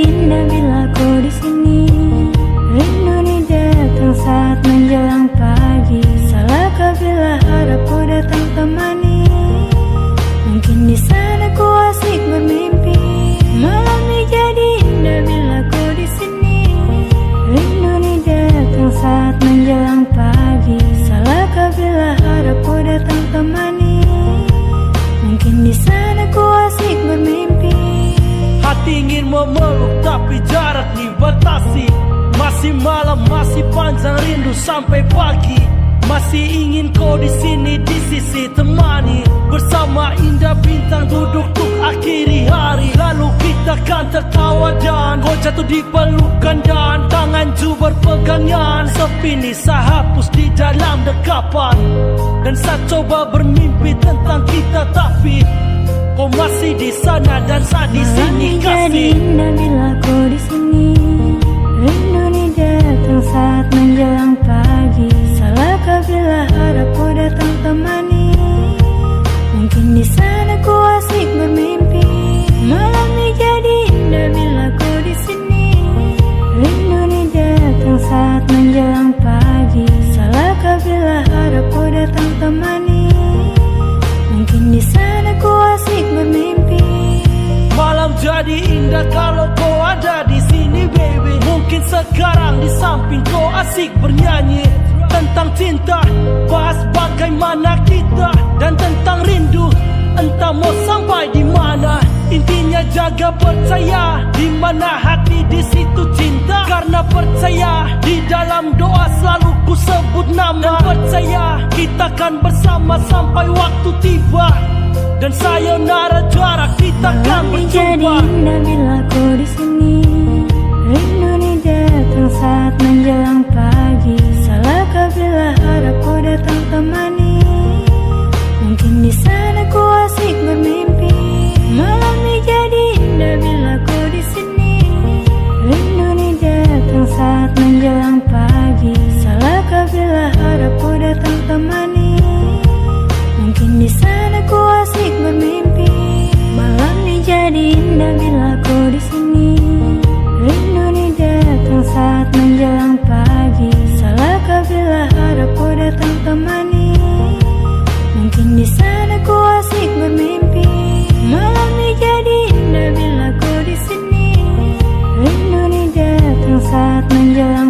indah bila kau di sini. Rindu nih datang saat menjelang pagi. Salahkah bila harapku datang temani? Mungkin di sana ku asik bermimpi. Malam ini jadi indah bila kau di sini. Rindu nih datang saat menjelang pagi. Salahkah bila harapku datang temani? Mungkin di sana ku asik bermimpi. Hati ingin memeluk tapi jarak dibatasi. Masih malam, masih panjang rindu sampai pagi. Masih ingin kau di sini di sisi temani. Bersama indah bintang duduk tuk akhiri hari. Lalu kita kan tertawa dan kau jatuh di pelukan dan tangan ju berpegangan. Sepi ni saya hapus di dalam dekapan. Dan saya coba bermimpi tentang kita tapi kau masih di sana dan saya di sini kasih. Jadi indah bila kau di sini. Rindu nih datang saat menjelang pagi. Salahkah bila harapku datang temani? Mungkin di sana ku asik bermimpi. Malam ini jadi indah bila kau di sini. Rindu nih datang saat menjelang pagi. Salahkah bila harapku datang temani? Mungkin di sana ku asik bermimpi. Malam jadi indah kalau kau ada di sini, baby. Mungkin sekarang di samping kau asik bernyanyi tentang cinta, bahas bagaimana kita dan tentang rindu. Entah mau sampai di mana, intinya jaga percaya. Di mana hati di situ cinta. Karena percaya di dalam doa selalu ku sebut nama. Dan percaya kita kan bersama sampai waktu tiba. Dan sayonara jarak kita kan berjumpa. Jadi indah bila kau di sini. Rindu nih datang saat menjelang pagi. Salahkah bila harapku datang temani? Mungkin di sana ku asik bermimpi. Malam ini jadi indah bila kau di sini. Rindu nih datang saat menjelang pagi. Salahkah bila harapku datang temani? Mungkin di sana ku asik bermimpi. Malam ini jadi indah bila kau di sini. Rindu nih datang saat menjelang pagi. Salahkah bila harapku datang temani? Mungkin di sana ku asik bermimpi. Malam ini jadi indah bila kau di sini. Rindu nih datang saat menjelang